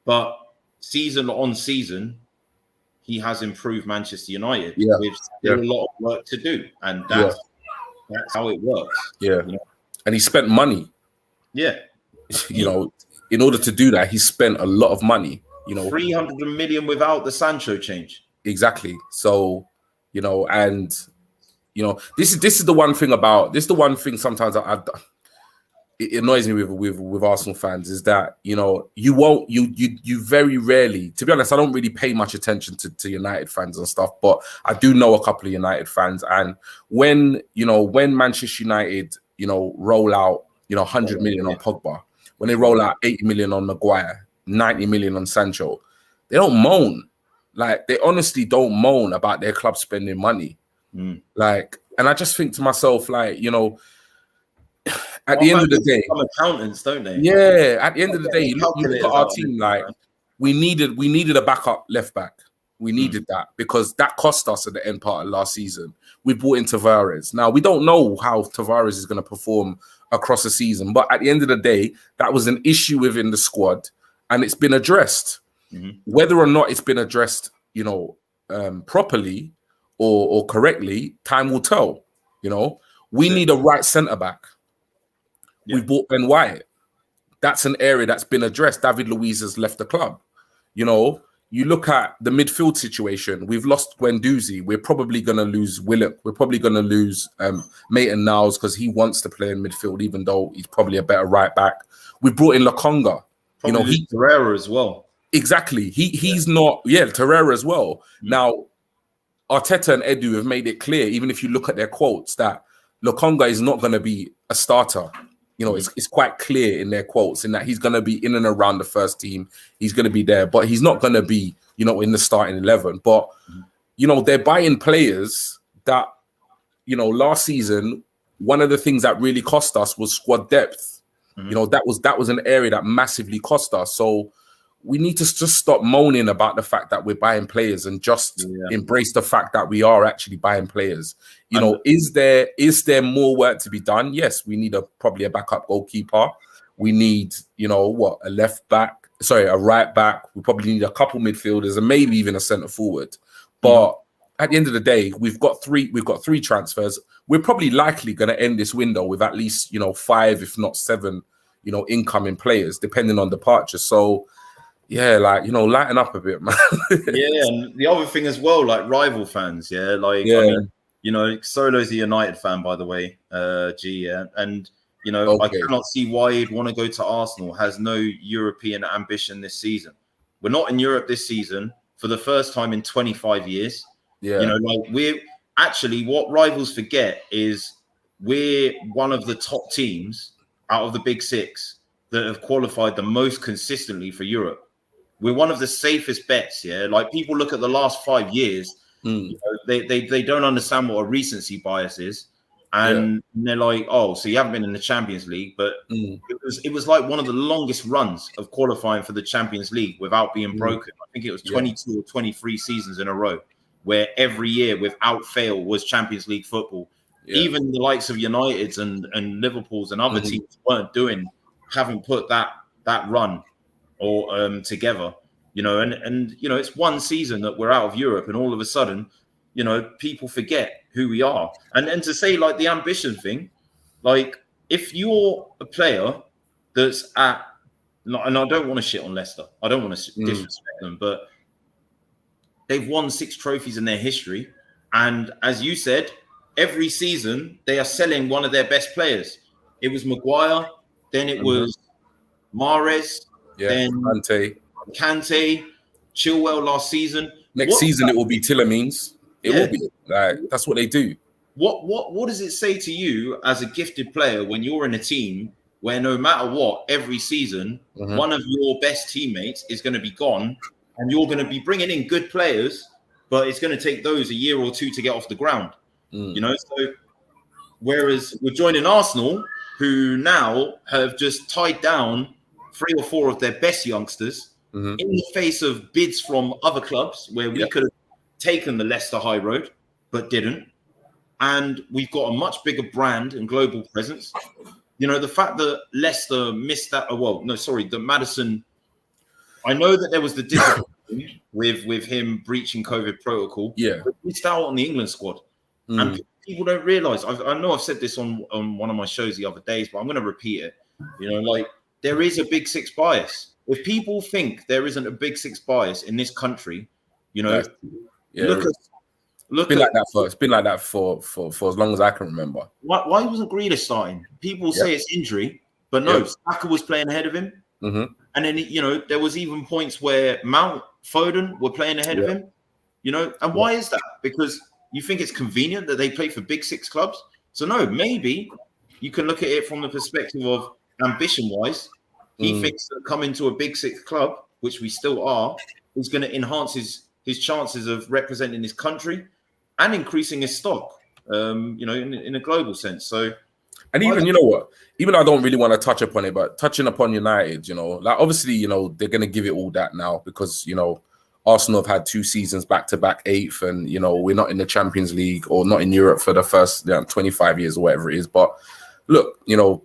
But season on season, he has improved Manchester United with still a lot of work to do. And that's how it works. Yeah. You know? And he spent money. Yeah. You know, in order to do that, he spent a lot of money. You know, 300 million without the Sancho change. Exactly. So, you know, and you know, this is the one thing sometimes it annoys me with Arsenal fans is that, you know, you very rarely, to be honest, I don't really pay much attention to United fans and stuff, but I do know a couple of United fans. And when Manchester United, you know, roll out, you know, 100 million on Pogba, when they roll out 80 million on Maguire, 90 million on Sancho, they don't moan. Like, they honestly don't moan about their club spending money. Like, and I just think to myself, like, you know, at the end of the day, some accountants, don't they? Yeah, at the end of the day, you look at our team. Like, we needed a backup left back. We needed that because that cost us at the end part of last season. We brought in Tavares. Now we don't know how Tavares is going to perform across the season, but at the end of the day, that was an issue within the squad, and it's been addressed. Whether or not it's been addressed, you know, properly or correctly, time will tell. You know, we need a right centre back. We bought Ben White. That's an area that's been addressed. David Luiz has left the club. You know, you look at the midfield situation. We've lost Guendouzi. We're probably going to lose Willock. We're probably going to lose Maitland-Niles because he wants to play in midfield, even though he's probably a better right back. We brought in Lokonga. You know, Torreira as well. Exactly. He's not. Yeah, Torreira as well. Now, Arteta and Edu have made it clear, even if you look at their quotes, that Lokonga is not going to be a starter. You know, it's quite clear in their quotes in that he's going to be in and around the first team. He's going to be there, but he's not going to be, you know, in the starting 11. But, you know, they're buying players that, you know, last season, one of the things that really cost us was squad depth. You know, that was an area that massively cost us. So we need to just stop moaning about the fact that we're buying players and just embrace the fact that we are actually buying players. You know, is there more work to be done? Yes, we need probably a backup goalkeeper. We need, you know, a right back. We probably need a couple midfielders and maybe even a centre forward. But at the end of the day, we've got three transfers. We're probably likely going to end this window with at least, you know, 5, if not 7, you know, incoming players, depending on departures. So, yeah, like, you know, lighten up a bit, man. And the other thing as well, like rival fans, I mean, you know, Solo's a United fan, by the way, and, you know, I cannot see why he'd want to go to Arsenal, has no European ambition this season. We're not in Europe this season for the first time in 25 years. You know, like, we're actually, what rivals forget is we're one of the top teams out of the big 6 that have qualified the most consistently for Europe. We're one of the safest bets, Like, people look at the last 5 years, you know, they don't understand what a recency bias is, and they're like, oh, so you haven't been in the Champions League, but it was like one of the longest runs of qualifying for the Champions League without being broken. I think it was 22 or 23 seasons in a row where every year without fail was Champions League football. Even the likes of United's and Liverpool's and other teams haven't put that run or together, you know, and you know, it's one season that we're out of Europe, and all of a sudden, you know, people forget who we are. And to say, like, the ambition thing, like, if you're a player that's at, and I don't want to shit on Leicester, I don't want to disrespect them, but they've won 6 trophies in their history, and as you said, every season they are selling one of their best players. It was Maguire, then it was Mahrez, then Kante, Chilwell last season. Next season it will be Tielemans. It will be. Like, that's what they do. What does it say to you as a gifted player when you're in a team where no matter what, every season one of your best teammates is going to be gone, and you're going to be bringing in good players, but it's going to take those a year or 2 to get off the ground. You know, so whereas we're joining Arsenal, who now have just tied down 3 or 4 of their best youngsters in the face of bids from other clubs where we could have taken the Leicester high road, but didn't. And we've got a much bigger brand and global presence. you know, the fact that Leicester missed that. The Maddison. I know that there was the discipline with him breaching COVID protocol. Yeah, but missed out on the England squad, and people don't realise. I know I've said this on one of my shows the other days, but I'm going to repeat it. You know, like there is a Big Six bias. If people think there isn't a Big Six bias in this country, you know, look it's been like that for it's been like that for as long as I can remember. Why wasn't Grealish starting? People say it's injury, but no, Saka was playing ahead of him. And then, you know, there was even points where Mount, Foden were playing ahead of him, you know. And why is that? Because you think it's convenient that they play for Big Six clubs? So no, maybe you can look at it from the perspective of ambition-wise. He thinks that coming to a Big Six club, which we still are, is going to enhance his chances of representing his country and increasing his stock, you know, in a global sense. So, and even, you know what, even I don't really want to touch upon it, but touching upon United, you know, like obviously, you know, they're going to give it all that now because, you know, Arsenal have had 2 seasons back-to-back 8th, and, you know, we're not in the Champions League or not in Europe for the first 25 years or whatever it is. But look, you know,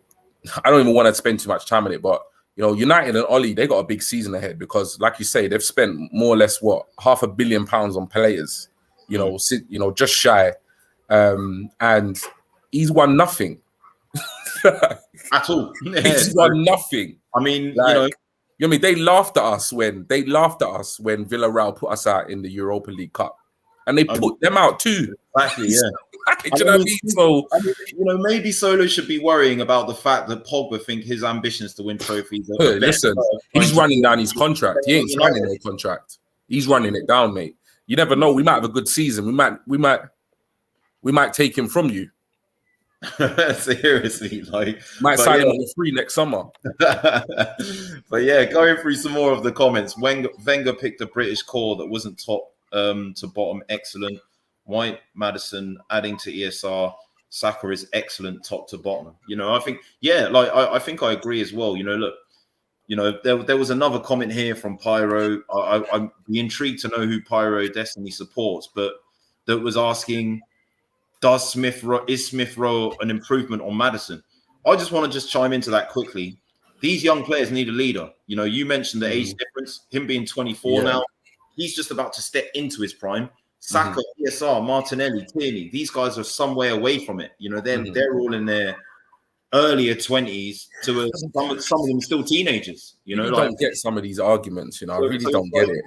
I don't even want to spend too much time on it, but, you know, United and Ollie, they got a big season ahead because, like you say, they've spent more or less, £500 million on players, you know, just shy. And he's won nothing. At all. He's won nothing. I mean, like, you know, I mean, they laughed at us when Villarreal put us out in the Europa League Cup, and they put them out too. Exactly, yeah. Do you know what I mean? So, you know, maybe Solo should be worrying about the fact that Pogba think his ambitions to win trophies. Listen, he's running down his contract. He ain't signing no contract. He's running it down, mate. You never know. We might have a good season. We might take him from you. Seriously, like might sign him on the free next summer. But yeah, going through some more of the comments. Wenger picked a British core that wasn't top to bottom. Excellent. White, Maddison, adding to ESR. Saka is excellent top to bottom. You know, I think, I think I agree as well. You know, look, you know, there was another comment here from Pyro. I'd be intrigued to know who Pyro Destiny supports, but that was asking, is Smith Rowe an improvement on Maddison? I just want to chime into that quickly. These young players need a leader. You know, you mentioned the age difference. Him being 24 now, he's just about to step into his prime. Saka, ESR, Martinelli, Tierney, these guys are some way away from it. You know, they're all in their earlier 20s to some of them still teenagers. You know, don't get some of these arguments. You know, I really don't get it.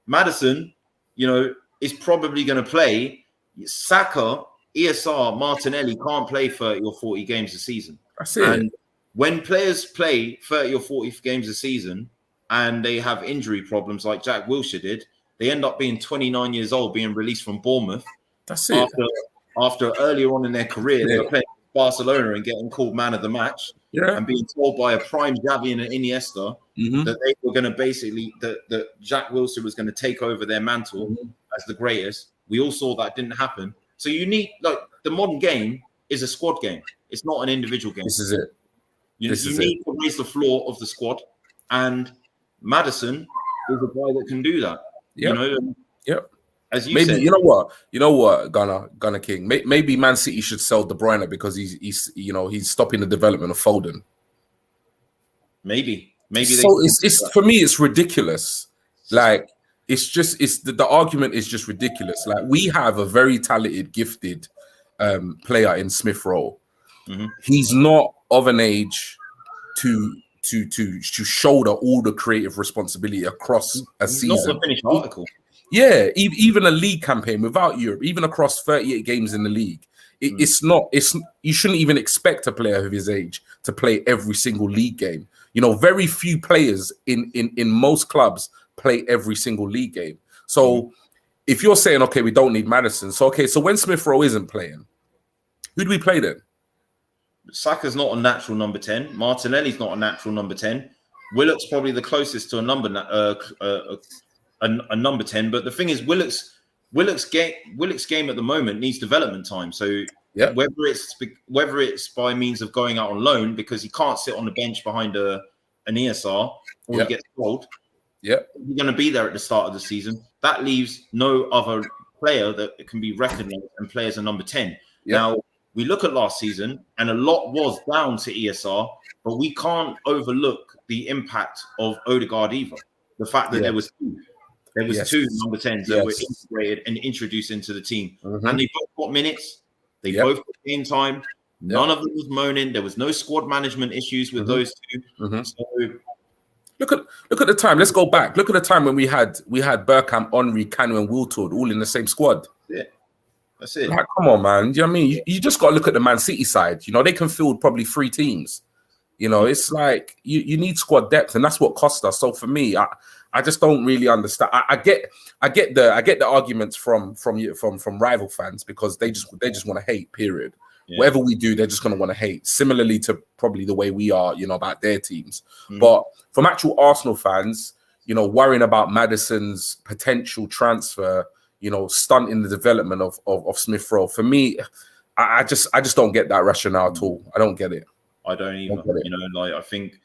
Maddison, you know, is probably going to play. Saka, ESR, Martinelli can't play 30 or 40 games a season. That's it. And when players play 30 or 40 games a season and they have injury problems like Jack Wilshere did, they end up being 29 years old, being released from Bournemouth. That's it. After earlier on in their career, they were playing Barcelona and getting called man of the match and being told by a prime Xavi and an Iniesta that they were going to that Jack Wilshere was going to take over their mantle as the greatest. We all saw that didn't happen. So you need, like, the modern game is a squad game. It's not an individual game. This is it. You need to raise the floor of the squad, and Maddison is a guy that can do that. Yep. You know, as you maybe said, you know what, Gunner King. Maybe Man City should sell De Bruyne because he's stopping the development of Foden. Maybe. So it's for me, it's ridiculous. Like, the argument is just ridiculous. Like, we have a very talented, gifted player in Smith Rowe. He's not of an age to shoulder all the creative responsibility across a season. Not the finished article. Yeah, even a league campaign without Europe, even across 38 games in the league, it's you shouldn't even expect a player of his age to play every single league game. You know, very few players in most clubs play every single league game. So if you're saying, okay, we don't need Maddison, so when Smith Rowe isn't playing, who do we play then? Saka's not a natural number 10. Martinelli's not a natural number 10. Willock's probably the closest to a number 10. But the thing is, Willock's game at the moment needs development time. So whether it's by means of going out on loan because he can't sit on the bench behind an ESR or he gets sold. He's going to be there at the start of the season. That leaves no other player that can be recognised and play as a number 10. Now, we look at last season, and a lot was down to ESR, but we can't overlook the impact of Odegaard either. The fact that there was two number 10s that were integrated and introduced into the team, and they both got minutes. They both got game time. None of them was moaning. There was no squad management issues with those two. So, look at the time. Let's go back. Look at the time when we had Bergkamp, Armoury, Kanu, and Wiltord all in the same squad. That's it. Like, come on, man. Do you know what I mean? You just got to look at the Man City side. You know, they can field probably 3 teams. You know, it's like you need squad depth, and that's what cost us. So for me, I just don't really understand. I get the arguments from rival fans, because they just want to hate. Period. Whatever we do, they're just going to want to hate. Similarly to probably the way we are, you know, about their teams. But from actual Arsenal fans, you know, worrying about Maddison's potential transfer, you know, stunting the development of Smith Rowe. For me, I just don't get that rationale at all. I don't get it. I don't either. You know, like I think,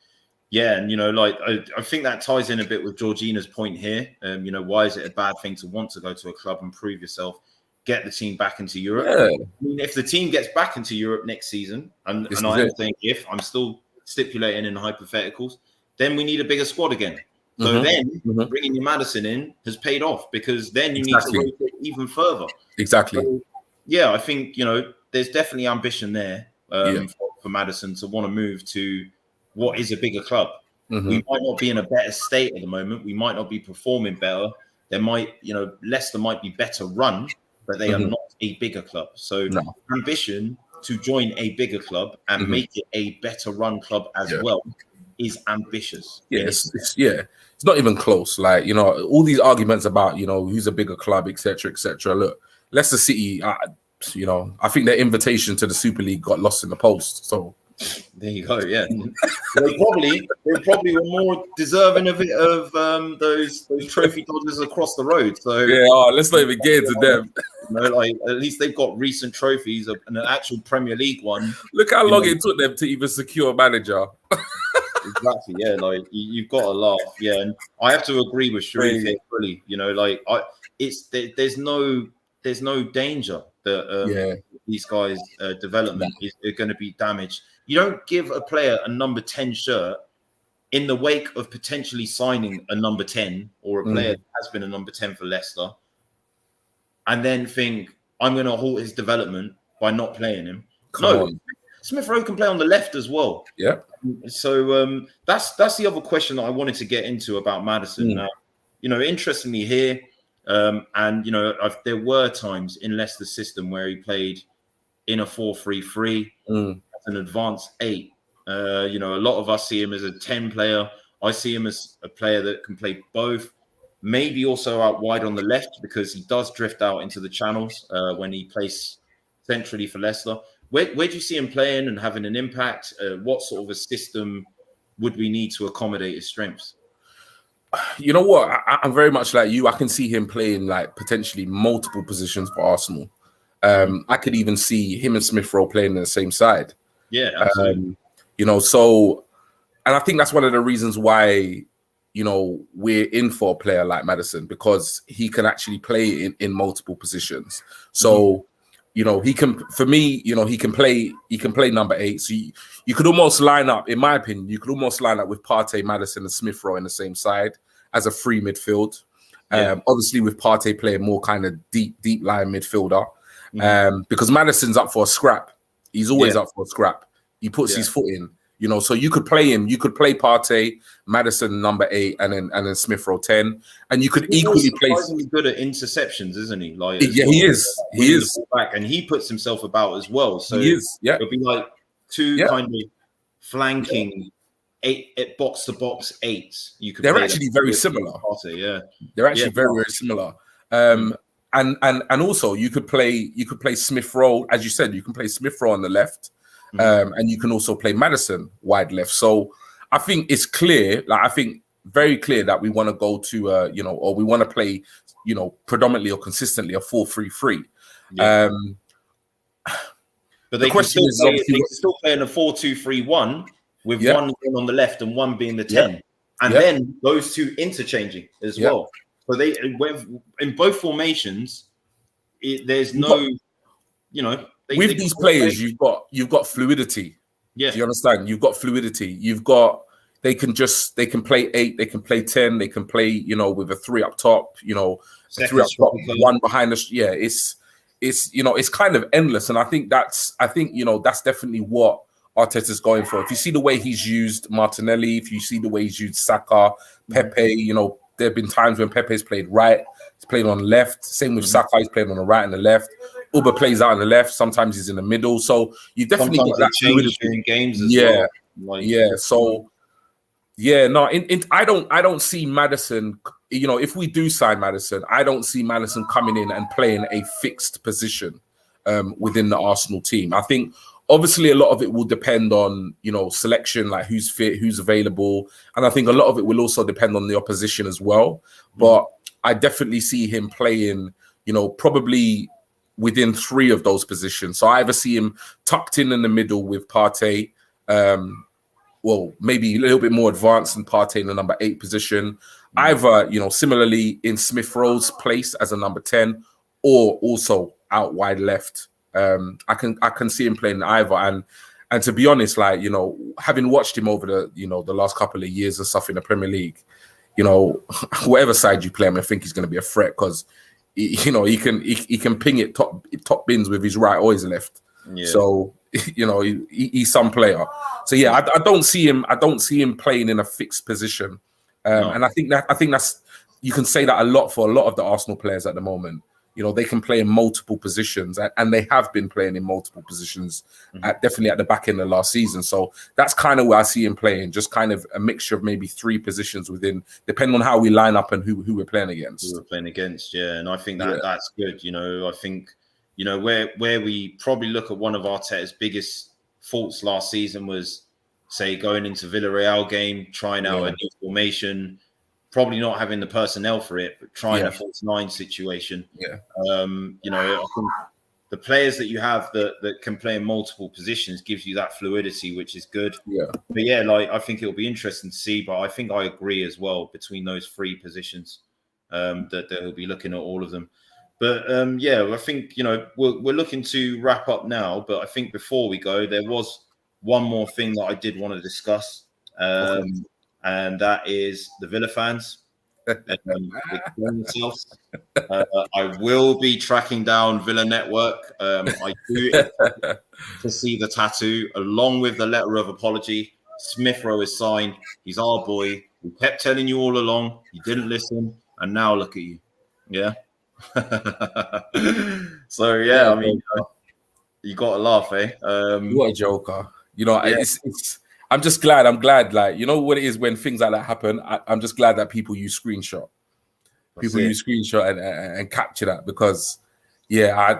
and you know, like I think that ties in a bit with Georgina's point here. You know, why is it a bad thing to want to go to a club and prove yourself, get the team back into Europe? I mean, if the team gets back into Europe next season, and I am saying if, I'm still stipulating in hypotheticals, then we need a bigger squad again. So then bringing your Maddison in has paid off, because then you need to rotate even further. Exactly. So, yeah, I think, you know, there's definitely ambition there for Maddison to want to move to what is a bigger club. We might not be in a better state at the moment. We might not be performing better. There might, you know, Leicester might be better run, but they are not a bigger club. So ambition to join a bigger club and make it a better run club as well is ambitious. It's not even close. Like, you know, all these arguments about, you know, who's a bigger club, etc., etc. Look, Leicester City, you know, I think their invitation to the Super League got lost in the post. So there you go. Yeah, they probably were more deserving of it, of those trophy dodgers across the road. So let's not even get into them. You know, like at least they've got recent trophies and an actual Premier League one. Look how long it took them to even secure a manager. Exactly. Yeah, like you've got to laugh. Yeah, and I have to agree with Sharif here fully. You know, like there's no danger that these guys' development is going to be damaged. You don't give a player a number 10 shirt in the wake of potentially signing a number 10 or a player that has been a number 10 for Leicester, and then think, I'm going to halt his development by not playing him. Come on. Smith Rowe can play on the left as well. Yeah. So that's the other question that I wanted to get into about Maddison. Now, you know, interestingly here, and you know, there were times in Leicester's system where he played in a 4-3-3 as an advanced 8. You know, a lot of us see him as a 10 player. I see him as a player that can play both. Maybe also out wide on the left, because he does drift out into the channels when he plays centrally for Leicester. Where do you see him playing and having an impact? What sort of a system would we need to accommodate his strengths? You know what? I'm very much like you. I can see him playing like potentially multiple positions for Arsenal. I could even see him and Smith Rowe playing on the same side. Yeah, absolutely. You know, so, and I think that's one of the reasons why, you know, we're in for a player like Maddison, because he can actually play in multiple positions. So, you know, he can, for me, you know, he can play number 8. So you could almost line up, in my opinion, you could almost line up with Partey, Maddison, and Smith Rowe in the same side as a free midfield. Obviously, with Partey playing more kind of deep line midfielder, because Maddison's up for a scrap. He's always up for a scrap. He puts his foot in, you know. So you could play him. You could play Partey, Maddison number 8, and then Smith Rowe 10, and you could equally play. He's good at interceptions, isn't he? Like, he is. He is back, and he puts himself about as well. So he is. Yeah, it'll be like two kind of flanking 8 box to box 8s. You could. They're actually very similar. Partey, they're actually very similar. And also you could play Smith Rowe, as you said. You can play Smith Rowe on the left. And you can also play Maddison wide left. So I think it's clear, like I think very clear that we want to go to, you know, or we want to play, you know, predominantly or consistently a 4-3-3. But they can still play in a 4-2-3-1 with one on the left and one being the 10. And then those two interchanging as well. So they, in both formations, there's no, you know, with these players, you've got fluidity. Yeah. Do you understand? You've got fluidity. They can play 8, they can play 10, they can play, with a 3 up top, a 3 up top, 1 behind us. Yeah, it's it's kind of endless. And I think that's definitely what Arteta's going for. If you see the way he's used Martinelli, if you see the way he's used Saka, Pepe, there have been times when Pepe's played right, he's played on the left. Same with Saka, he's played on the right and the left. Uber plays out on the left. Sometimes he's in the middle. So you definitely sometimes got that change during games as well. So no, I don't see Maddison. If we do sign Maddison, I don't see Maddison coming in and playing a fixed position within the Arsenal team. I think obviously a lot of it will depend on selection, like who's fit, who's available, and I think a lot of it will also depend on the opposition as well. But I definitely see him playing, probably within 3 of those positions. So I either see him tucked in the middle with Partey, well, maybe a little bit more advanced than Partey in the number 8 position, either, similarly in Smith Rowe's place as a number 10, or also out wide left. I can see him playing either. And to be honest, like, having watched him over the last couple of years and stuff in the Premier League, whatever side you play him, I think he's going to be a threat because he can ping it top bins with his right or his left. Yeah. So he's some player. So yeah, I don't see him playing in a fixed position. No. And I think that's you can say that a lot for a lot of the Arsenal players at the moment. They can play in multiple positions, and they have been playing in multiple positions, definitely at the back end of last season. So that's kind of where I see him playing, just kind of a mixture of maybe 3 positions within, depending on how we line up and who we're playing against. Who we're playing against, yeah. And I think that's good. I think, where we probably look at one of Arteta's biggest faults last season was, say, going into Villarreal game, trying out a new formation, probably not having the personnel for it, but trying a false 9 situation. Yeah. I think the players that you have that can play in multiple positions gives you that fluidity, which is good. Yeah. But yeah, I think it'll be interesting to see. But I think I agree as well between those 3 positions that they'll be looking at all of them. But I think we're looking to wrap up now. But I think before we go, there was one more thing that I did want to discuss. And that is the Villa fans. I will be tracking down Villa Network. I do to see the tattoo along with the letter of apology. Smith Rowe is signed. He's our boy. We kept telling you all along. You didn't listen, and now look at you. Yeah. So yeah, I mean, you got to laugh, eh? What a joker. It's. I'm glad, like, what it is when things like that happen. I'm just glad that people use screenshot. Use screenshot and capture that because, I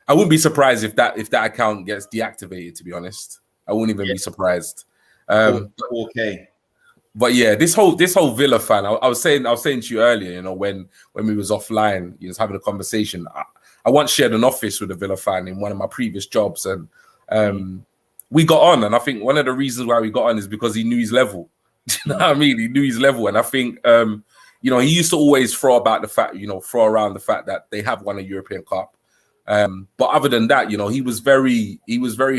wouldn't be surprised if that account gets deactivated. To be honest, I wouldn't even be surprised. Okay. But yeah, this whole Villa fan. I was saying to you earlier, when we was offline, was having a conversation. I once shared an office with a Villa fan in one of my previous jobs, and we got on, and I think one of the reasons why we got on is because he knew his level. Do you know what I mean? He knew his level, and I think he used to always throw around the fact that they have won a European Cup. But other than that, he was very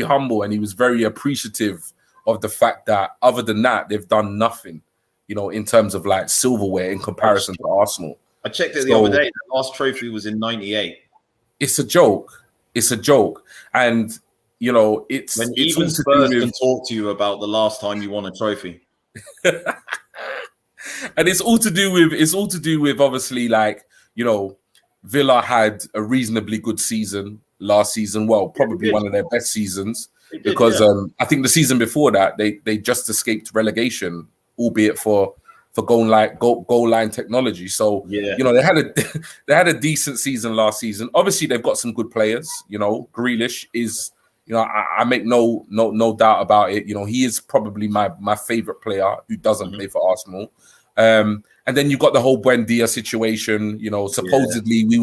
humble, and he was very appreciative of the fact that other than that, they've done nothing, in terms of like silverware in comparison to Arsenal. I checked it the other day. The last trophy was in '98. It's a joke. And it's when even Spurs can talk to you about the last time you won a trophy. And it's all to do with obviously, like, Villa had a reasonably good season last season. Well, probably one of their best seasons because I think the season before that they just escaped relegation, albeit for goal line technology. So they had a decent season last season. Obviously, they've got some good players. Grealish is. I make no doubt about it. He is probably my favorite player who doesn't play for Arsenal. And then you've got the whole Buendia situation. Supposedly we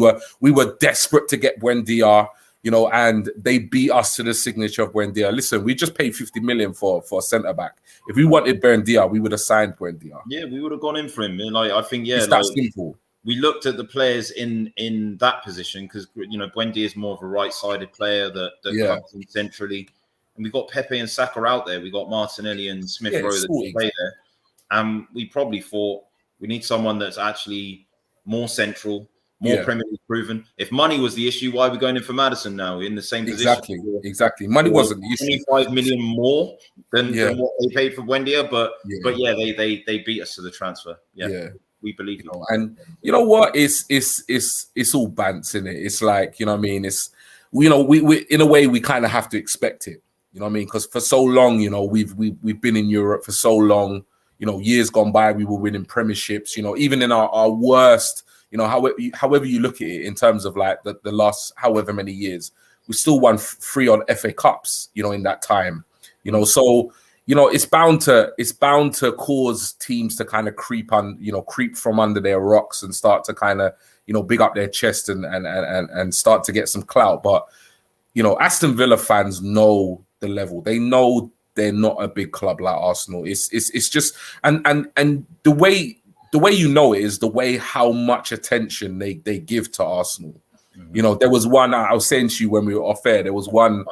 were desperate to get Buendia. And they beat us to the signature of Buendia. Listen, we just paid 50 million for a centre back. If we wanted Buendia, we would have signed Buendia. Yeah, we would have gone in for him. I think it's that simple. we looked at the players in that position because Buendia is more of a right-sided player that comes in centrally, and we got Pepe and Saka out there. We got Martinelli and Smith Rowe that can play there, and we probably thought we need someone that's actually more central, more Premier League proven. If money was the issue, why are we going in for Maddison now in the same position? Exactly. Money wasn't the issue. 25 million more than what they paid for Buendia, but they beat us to the transfer. Yeah. We believe and you know what? It's all bants in it. It's like, you know what I mean? It's we in a way we kind of have to expect it. You know what I mean? Because for so long, we've been in Europe for so long. Years gone by, we were winning premierships. Even in our worst, however you look at it in terms of like the last however many years, we still won 3 on FA Cups. In that time, so. It's bound to cause teams to kind of creep from under their rocks and start to kind of, big up their chest and start to get some clout. But, Aston Villa fans know the level. They know they're not a big club like Arsenal. It's just and the way it is the way how much attention they give to Arsenal. There was one I was saying to you when we were off air. There was one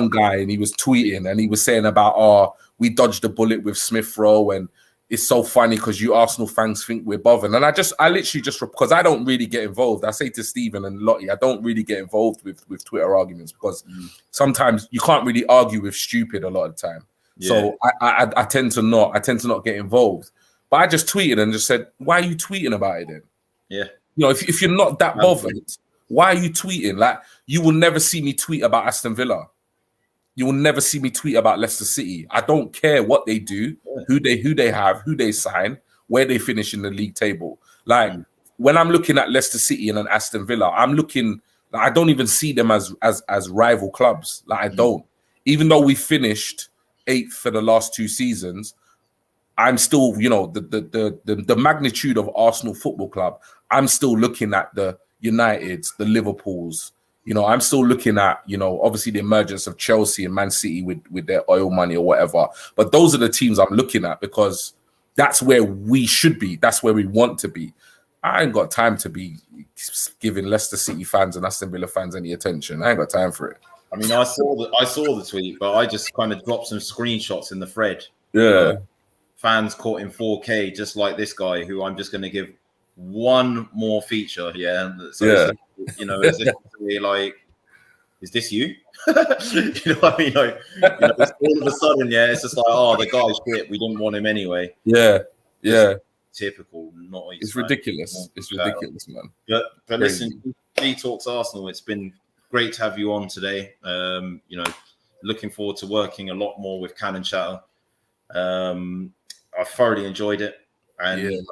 guy and he was tweeting and he was saying about we dodged a bullet with Smith Rowe and it's so funny because you Arsenal fans think we're bothered. And I literally just because I don't really get involved. I say to Stephen and Lottie, I don't really get involved with Twitter arguments because sometimes you can't really argue with stupid a lot of the time. Yeah. So I tend to not get involved. But I just tweeted and just said, why are you tweeting about it then? Yeah. If you're not that bothered, why are you tweeting? Like, you will never see me tweet about Aston Villa. You will never see me tweet about Leicester City. I don't care what they do, who they have, who they sign, where they finish in the league table. Like, when I'm looking at Leicester City and an Aston Villa, I'm looking. Like, I don't even see them as rival clubs. Like, I don't. Even though we finished 8th for the last 2 seasons, I'm still, the magnitude of Arsenal Football Club. I'm still looking at the Uniteds, the Liverpools. I'm still looking at, obviously the emergence of Chelsea and Man City with their oil money or whatever. But those are the teams I'm looking at because that's where we should be. That's where we want to be. I ain't got time to be giving Leicester City fans and Aston Villa fans any attention. I ain't got time for it. I mean, I saw the tweet, but I just kind of dropped some screenshots in the thread. Yeah. Fans caught in 4K, just like this guy, who I'm just going to give one more feature. Yeah. So is this like, is this you? What I mean? Like, all of a sudden, it's just like, oh, the guy's shit. We didn't want him anyway. Yeah. Typical. It's ridiculous. It's ridiculous, man. But listen, GTalksArsenal, it's been great to have you on today. Looking forward to working a lot more with Cannon Chatter. I thoroughly enjoyed it. And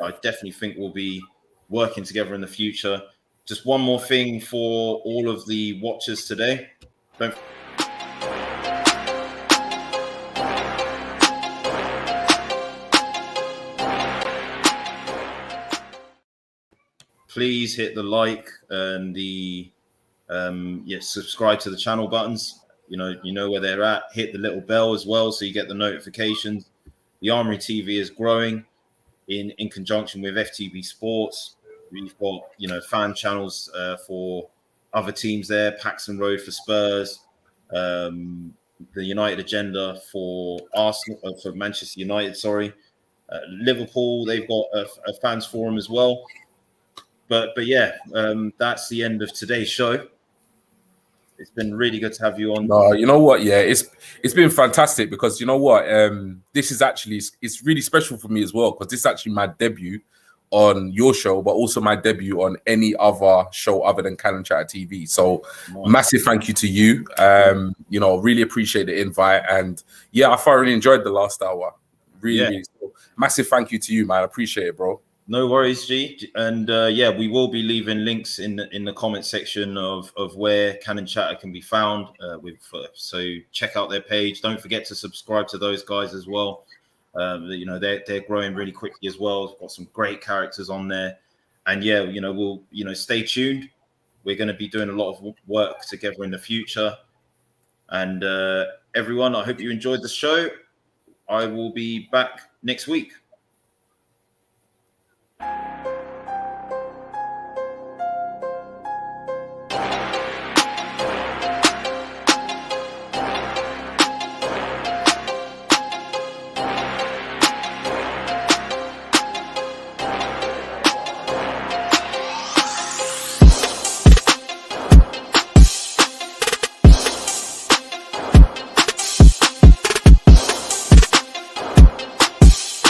I definitely think we'll be working together in the future. Just one more thing for all of the watchers today. Please hit the like and the subscribe to the channel buttons. You know where they're at. Hit the little bell as well so you get the notifications. The Armoury TV is growing in conjunction with FTB Sports. We've got, fan channels for other teams there. PAXTON Road for Spurs. The United Agenda for Arsenal, for Manchester United, sorry. Liverpool, they've got a fans forum as well. But that's the end of today's show. It's been really good to have you on. No, you know what? Yeah, it's been fantastic because you know what? This is actually it's really special for me as well because this is actually my debut on your show, but also my debut on any other show other than Cannon Chatter TV. So massive thank you to you. Really appreciate the invite, and I thoroughly enjoyed the last hour. Really so massive thank you to you, man. I appreciate it, bro. No worries, G. And we will be leaving links in the comment section of where Cannon Chatter can be found. So check out their page. Don't forget to subscribe to those guys as well. They're growing really quickly as well. We've got some great characters on there. And we'll stay tuned. We're going to be doing a lot of work together in the future. And everyone, I hope you enjoyed the show. I will be back next week.